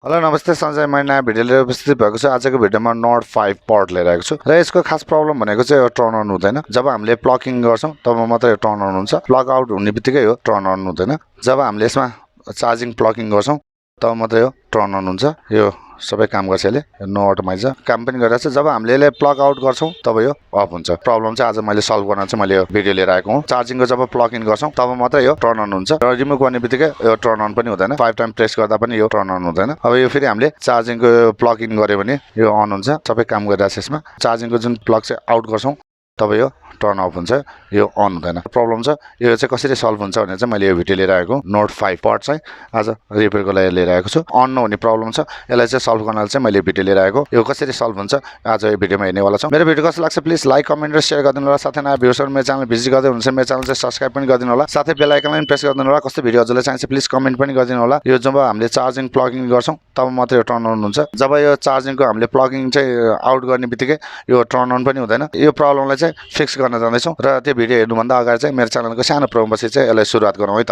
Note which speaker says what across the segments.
Speaker 1: Hello नमस्ते सञ्जय मैले नयाँ भिडियो लिएर उपस्थित भएको छु। आजको भिडियोमा नोड 5 पोर्ट लिएर आएको छु र यसको खास प्रब्लम भनेको चाहिँ यो टर्न अन हुँदैन। जब हामीले प्लगिङ गर्छौं तब मात्र यो टर्न अन हुन्छ। प्लग आउट हुने बित्तिकै यो टर्न अन हुँदैन। जब हामीले यसमा चार्जिङ प्लगिङ गर्छौं तब मात्र यो टर्न अन हुन्छ। यो सबै काम गर्छ यसले, नो अटोमाइज काम पनि गरिरहेछ। जब हामीले यसले प्लग आउट गर्छौं तब यो अफ हुन्छ। प्रब्लम चाहिँ आज मैले सल्भ गर्न चाहिँ मैले यो भिडियो लिएर आएको हुँ। चार्जिङको जब प्लग इन गर्छौं तब मात्र यो टर्न अन हुन्छ र रिमुभ गर्ने बित्तिकै यो टर्न अन पनि हुँदैन। 5 टाइम प्रेस गर्दा पनि यो टर्न अन हुँदैन। अब यो फेरि हामीले चार्जिङको प्लग इन गर्यो भने यो अन हुन्छ। सबै काम गरिरहेछ यसमा। चार्जिङको जुन प्लग चाहिँ आउट गर्छौं तब यो टर्न अफ हुन्छ, यो अन हुँदैन। प्रब्लम छ यो चाहिँ कसरी सल्भ हुन्छ भनेर चाहिँ मैले यो भिडियो लिएर आएको नोड 5 पोर्ट चाहिँ आज रिपेयरको लागि लिएर आएको छु। अन नहुने प्रब्लम छ, यसलाई चाहिँ सल्भ गर्न चाहिँ मैले भिडियो लिएर आएको। यो कसरी सल्भ हुन्छ आज यो भिडियोमा हेर्नेवाला छौँ। मेरो भिडियो कस्तो लाग्छ प्लिज लाइक कमेन्ट र सेयर गरिदिनु होला। साथै नयाँ भ्युअर्सहरु मेरो च्यानल भिजिट गर्दै हुनुहुन्छ मेरो च्यानल चाहिँ सब्स्क्राइब पनि गरिदिनु होला। साथै बेल आइकनलाई पनि प्रेस गरिदिनु होला। कस्तो भिडियो हजुरलाई चाहिन्छ प्लिज कमेन्ट पनि गरिदिनु होला। यो जब हामीले चार्जिङ प्लगिङ गर्छौं तब मात्र यो टर्न अन हुन्छ। जब यो चार्जिङको हामीले प्लगिङ चाहिँ आउट गर्ने बित्तिकै यो टर्न अन पनि हुँदैन। यो प्रब्लमलाई चाहिँ फिक्स गर्न जाँदैछौँ र त्यो भिडियो हेर्नुभन्दा अगाडि चाहिँ मेरो च्यानलको सानो प्रोमोपछि चाहिँ यसलाई सुरुवात गरौँ है त।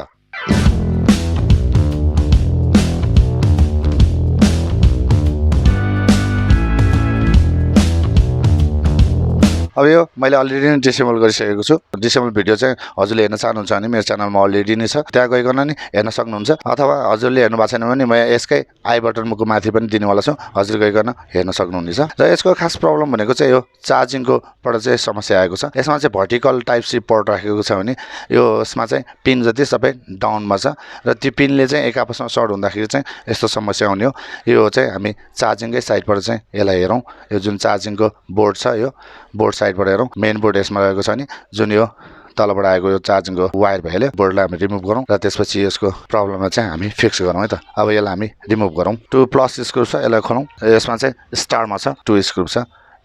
Speaker 1: अब यो मैले अलरेडी नै डिसेबल गरिसकेको छु। डिसेबल भिडियो चाहिँ हजुरले हेर्न चाहनुहुन्छ भने मेरो च्यानलमा अलरेडी नै छ, त्यहाँ गइकन नि हेर्न सक्नुहुन्छ। अथवा हजुरले हेर्नु भएको छैन भने म यसकै आई बटनको माथि पनि दिनेवाला छु, हजुर गइकन हेर्न सक्नुहुनेछ। र यसको खास प्रब्लम भनेको चाहिँ यो चार्जिङकोबाट चाहिँ समस्या आएको छ। यसमा चाहिँ भर्टिकल टाइप सी पोर्ट राखेको छ भने यो यसमा चाहिँ पिन जति सबै डाउनमा छ र त्यो पिनले चाहिँ एक आपसमा सर्ट हुँदाखेरि चाहिँ यस्तो समस्या हुने हो। यो चाहिँ हामी चार्जिङकै साइडबाट चाहिँ यसलाई हेरौँ। यो जुन चार्जिङको बोर्ड छ यो बोर्ड साइडबाट हेरौँ। मेन बोर्ड यसमा रहेको छ नि, जुन यो तलबाट आएको यो चार्जिङको वायर भएले बोर्डलाई हामी रिमुभ गरौँ र त्यसपछि यसको प्रब्लमलाई चाहिँ हामी फिक्स गरौँ है त। अब यसलाई हामी रिमुभ गरौँ। 2 प्लस स्क्रू छ, यसलाई खोलौँ। यसमा चाहिँ स्टारमा छ 2 स्क्रू छ,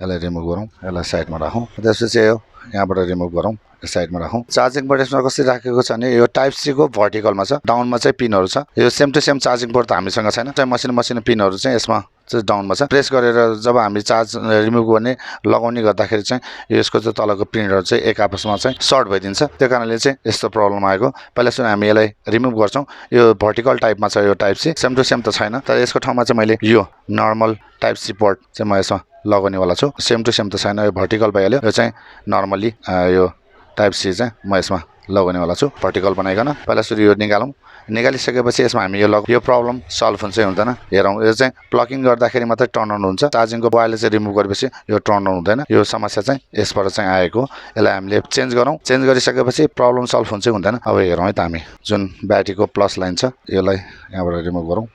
Speaker 1: यसलाई रिमुभ गरौँ। यसलाई साइडमा राखौँ। त्यसपछि यो यहाँबाट रिमुभ गरौँ, साइडमा राखौँ। चार्जिङ बोर्ड यसमा कसरी राखेको छ भने यो टाइप सी को भर्टिकलमा छ, डाउनमा चाहिँ पिनहरू छ। यो same to same charging board त हामीसँग छैन। चाहिँ मसिनो पिनहरू चाहिँ यसमा चाहिँ डाउनमा छ। प्रेस गरेर जब हामी चार्ज रिमुभ गर्ने लगाउने गर्दाखेरि चाहिँ यसको चाहिँ तलको पिनहरू चाहिँ एक आपसमा चाहिँ सर्ट भइदिन्छ। त्यो कारणले चाहिँ यस्तो प्रब्लम आएको। पहिला सुरु हामी यसलाई रिमुभ गर्छौँ। यो भर्टिकल टाइपमा छ, यो type C same to same त छैन। तर यसको ठाउँमा चाहिँ मैले यो नर्मल टाइप सी पोर्ट चाहिँ म यसमा लगाउनेवाला छु। सेम टु सेम त छैन, यो भर्टिकल भइहाल्यो। यो चाहिँ नर्मली यो टाइप सी चाहिँ म यसमा लगाउनेवाला छु भर्टिकल बनाइकन। पहिला सुरु यो निकालौँ। निकालिसकेपछि यसमा हामी यो प्रब्लम सल्भ हुन्छ हुँदैन हेरौँ। यो चाहिँ प्लगिङ गर्दाखेरि मात्रै टर्न अन हुन्छ। चार्जिङको वायरले चाहिँ रिमुभ गरेपछि यो टर्न अन हुँदैन। यो समस्या चाहिँ यसबाट चाहिँ आएको। यसलाई हामीले चेन्ज गरौँ। चेन्ज गरिसकेपछि प्रब्लम सल्भ हुन्छ हुँदैन अब हेरौँ है त। हामी जुन ब्याट्रीको प्लस लाइन छ यसलाई यहाँबाट रिमुभ गरौँ।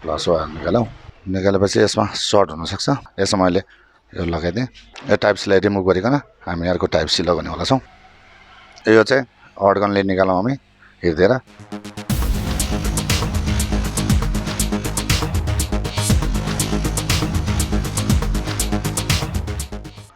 Speaker 1: प्लस वायर निकालौँ। निकालेपछि यसमा सर्ट हुनसक्छ। यसमा मैले यो लगाइदिएँ। यो टाइप सीलाई रिमुभ गरिकन हामी अर्को टाइप सी लगाउनेवाला छौँ। यो चाहिँ अड्गनले निकालौँ हामी हेर्देर।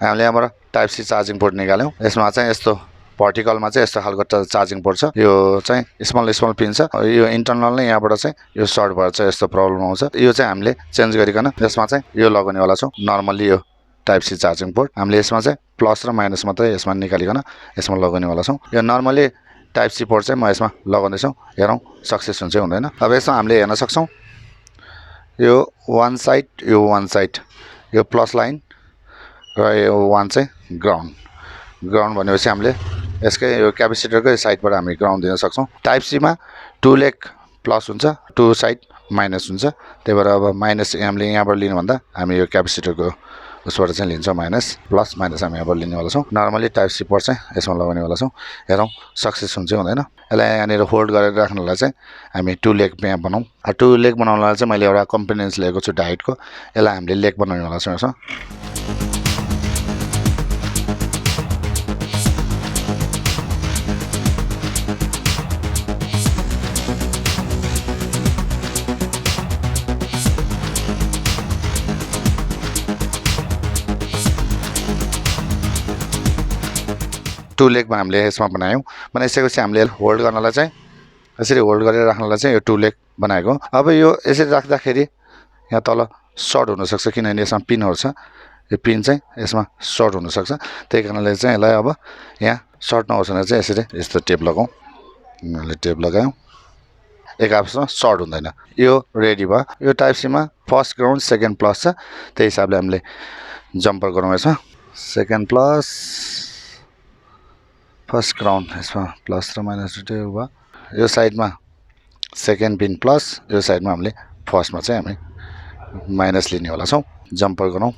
Speaker 1: हामीले यहाँबाट टाइप सी चार्जिङ पोर्ट निकाल्यौँ। यसमा चाहिँ यस्तो भर्टिकलमा चाहिँ यस्तो खालको चार्जिङ पोर्ट छ। यो चाहिँ स्मल पिन छ। यो इन्टरनल नै यहाँबाट चाहिँ यो सर्ट भएर चाहिँ यस्तो प्रब्लम आउँछ। यो चाहिँ हामीले चेन्ज गरिकन यसमा चाहिँ यो लगाउनेवाला छौँ। नर्मली यो टाइप सी चार्जिङ पोर्ट हामीले यसमा चाहिँ प्लस र माइनस मात्रै यसमा निकालिकन यसमा लगाउनेवाला छौँ। यो नर्मली टाइप सी पोर्ट चाहिँ म यसमा लगाउँदैछु। हेरौँ सक्सेस हुन्छ हुँदैन। अब यसमा हामीले हेर्न सक्छौँ यो वान साइड यो प्लस लाइन र यो वान चाहिँ ग्राउन्ड भनेपछि हामीले यसकै यो क्यापेसिटरकै साइडबाट हामी ग्राउन्ड दिन सक्छौँ। टाइप सीमा 2 लेग प्लस हुन्छ, 2 साइड माइनस हुन्छ। त्यही भएर अब माइनस हामीले यहाँबाट लिनुभन्दा हामी यो क्यापेसिटरको उसबाट चाहिँ लिन्छौँ माइनस। प्लस माइनस हामी यहाँबाट लिनेवाला छौँ। नर्मली टाइप सी पोर्ट चाहिँ यसमा लगाउनेवाला छौँ। हेरौँ सक्सेस हुन्छ हुँदैन। यसलाई यहाँनिर होल्ड गरेर राख्नलाई चाहिँ हामी 2 लेग यहाँ बनाऊँ। 2 लेग बनाउनलाई चाहिँ मैले एउटा कम्पोनेन्ट्स लिएको छु डाइटको। यसलाई हामीले लेग बनाउनेवाला छौँ यसमा। टु लेगमा हामीले यसमा बनायौँ। बनाइसकेपछि हामीले होल्ड गर्नलाई चाहिँ यसरी होल्ड गरेर राख्नलाई चाहिँ यो 2 लेग बनाएको। अब यो यसरी राख्दाखेरि यहाँ तल सर्ट हुनसक्छ किनभने यसमा पिनहरू छ। यो पिन चाहिँ यसमा सर्ट हुनसक्छ। त्यही कारणले चाहिँ यसलाई अब यहाँ सर्ट नहोस् भनेर चाहिँ यसरी यस्तो टेप लगाउँ। टेप लगायौँ। एक आपसमा सर्ट हुँदैन यो रेडी भयो यो टाइप सी मा फर्स्ट ग्राउन्ड सेकेन्ड प्लस छ त्यही हिसाबले हामीले जम्पर गरौँ यसमा सेकेन्ड प्लस फर्स्ट ग्राउन्ड यसमा प्लस र माइनस दुटै भयो यो साइडमा सेकेन्ड पिन प्लस यो साइडमा हामीले फर्स्टमा चाहिँ हामी माइनस लिने होला छौँ जम्पर गरौँ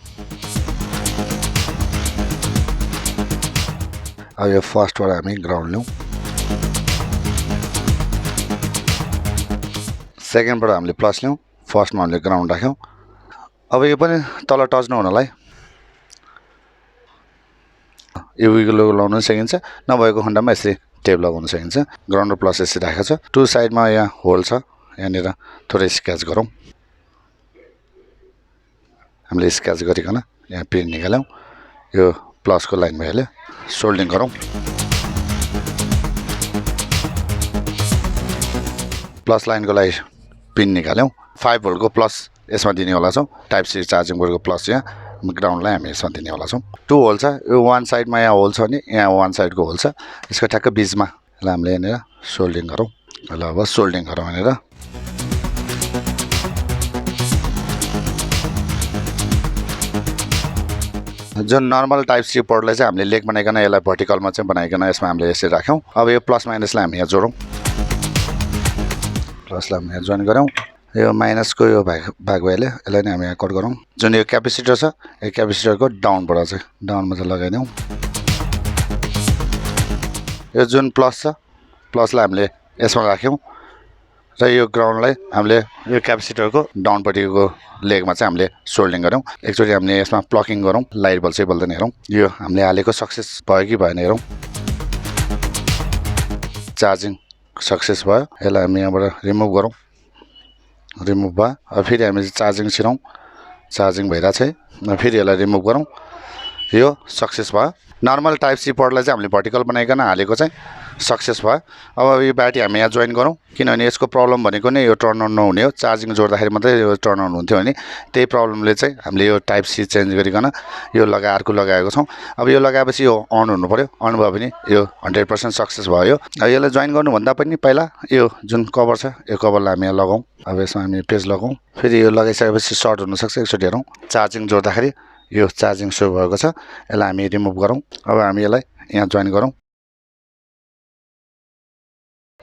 Speaker 1: अब यो फर्स्टबाट हामी ग्राउन्ड लिउँ सेकेन्डबाट हामीले प्लस लिउँ फर्स्टमा हामीले ग्राउन्ड राख्यौँ अब यो पनि तल टच नहुनलाई यो लोगो लगाउन सकिन्छ नभएको खण्डमा यसरी टेप लगाउन सकिन्छ ग्राउन्ड र प्लस यसरी राखेको छ टु साइडमा यहाँ होल छ यहाँनिर थोरै स्केच गरौँ हामीले स्केच गरिकन यहाँ पिन निकाल्यौँ यो प्लसको लाइन भइहाल्यो सोल्डिङ गरौँ प्लस लाइनको लागि पिन निकाल्यौँ 5 भोल्टको प्लस यसमा दिने होला छौँ टाइप सी चार्जिङ बोर्डको प्लस यहाँ ग्राउन्डलाई हामी यसमा दिने होला छौँ 2 होल छ यो वान साइडमा यहाँ होल छ भने यहाँ वान साइडको होल छ यसको ठ्याक्क बिचमा ल हामीले यहाँनिर सोल्डिङ गरौँ ल अब सोल्डिङ गरौँ यहाँनिर जुन नर्मल टाइप सी पोर्टलाई चाहिँ हामीले लेग बनाइकन यसलाई भर्टिकलमा चाहिँ बनाइकन यसमा हामीले यसरी राख्यौँ अब यो प्लस माइनसलाई हामी यहाँ जोडौँ प्लसलाई हामी यहाँ जोइन गरौँ यो माइनसको यो भाग भइहाल्यो यसलाई नै हामी यहाँ कट गरौँ जुन यो क्यापेसिटर छ यो क्यापेसिटरको डाउनबाट चाहिँ डाउनमा चाहिँ लगाइदिउँ यो जुन प्लस छ प्लसलाई हामीले यसमा राख्यौँ र यो ग्राउन्डलाई हामीले यो क्यापेसिटरको डाउनपट्टिको लेगमा चाहिँ हामीले सोल्डिङ गरौँ एकचोटि हामीले यसमा प्लकिङ गरौँ लाइट बल्छ कि बल्दैन हेरौँ यो हामीले हालेको सक्सेस भयो कि भएन हेरौँ चार्जिङ सक्सेस भयो यसलाई हामी यहाँबाट रिमुभ गरौँ रिमुभ भयो अब फेरि हामी चार्जिङ छिरौँ चार्जिङ भइरहेको छ फेरि यसलाई रिमुभ गरौँ यो सक्सेस भयो नर्मल टाइप सी पोर्टलाई चाहिँ हामीले भर्टिकल बनाइकन हालेको चाहिँ सक्सेस भयो अब यो ब्याट्री हामी यहाँ जोइन गरौँ किनभने यसको प्रब्लम भनेको नै यो टर्न अन नहुने हो चार्जिङ जोड्दाखेरि मात्रै यो टर्न अन हुन्थ्यो भने त्यही प्रब्लमले चाहिँ हामीले यो टाइप सी चेन्ज गरिकन यो अर्को लगाएको छौँ अब यो लगाएपछि यो अन हुनु पऱ्यो अन भयो भने यो 100% सक्सेस भयो अब यसलाई जोइन गर्नुभन्दा पनि पहिला यो जुन कभर छ यो कभरलाई हामी यहाँ लगाउँ अब यसमा हामी पेज लगाउँ फेरि यो लगाइसकेपछि सर्ट हुनसक्छ एकचोटि हेरौँ चार्जिङ जोड्दाखेरि यो चार्जिङ सो भएको छ यसलाई हामी रिमुभ गरौँ अब हामी यसलाई यहाँ जोइन गरौँ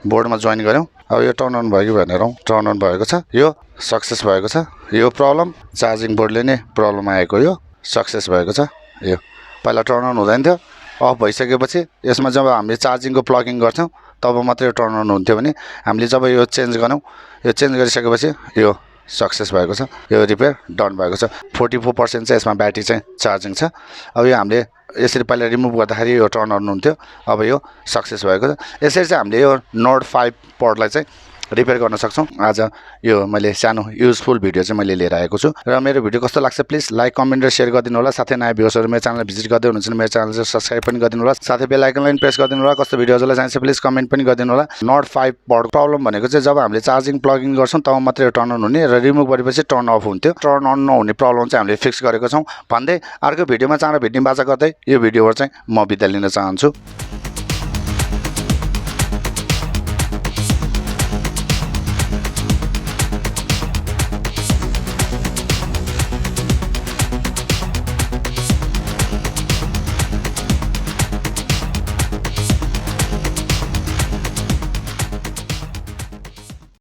Speaker 1: बोर्डमा जोइन गऱ्यौँ अब यो टर्न अन भयो कि भनेर टर्न अन भएको छ यो सक्सेस भएको छ यो प्रब्लम चार्जिङ बोर्डले नै प्रब्लम आएको यो सक्सेस भएको छ यो पहिला टर्न अन हुँदैन थियो अफ भइसकेपछि यसमा जब हामीले चार्जिङको प्लगिङ गर्थ्यौँ तब मात्रै टर्न अन हुन्थ्यो भने हामीले जब यो चेन्ज गरौँ यो चेन्ज गरिसकेपछि यो सक्सेस भएको छ यो रिपेयर डन भएको छ 44% चाहिँ यसमा ब्याट्री चाहिँ चार्जिङ छ अब यो हामीले यसरी पहिला रिमुभ गर्दाखेरि यो टर्न अन हुन्थ्यो अब यो सक्सेस भएको छ यसरी चाहिँ हामीले यो नोड 5 पोर्टलाई चाहिँ रिपेयर गर्न सक्छौँ आज यो मैले सानो युजफुल भिडियो चाहिँ मैले लिएर आएको छु र मेरो भिडियो कस्तो लाग्छ प्लिज लाइक कमेन्ट र सेयर गरिदिनु होला साथै नयाँ भ्युअर्सहरू मेरो च्यानल भिजिट गर्दै हुनुहुन्छ भने मेरो च्यानल चाहिँ सब्स्क्राइब पनि गरिदिनु होला साथै बेल आइकनलाई प्रेस गरिदिनु होला कस्तो भिडियोजलाई चाहिन्छ प्लिज कमेन्ट पनि गरिदिनु होला नोड 5 पोर्ट प्रब्लम भनेको चाहिँ जब हामीले चार्जिङ प्लगिङ गर्छौँ तब मात्रै टर्न अन हुने र रिमुभ गरेपछि टर्न अफ हुन्थ्यो टर्न अन नहुने प्रब्लम चाहिँ हामीले फिक्स गरेको छौँ भन्दै अर्को भिडियोमा चाँडो भेट्ने बाचा गर्दै यो भिडियोबाट चाहिँ म बिदा लिन चाहन्छु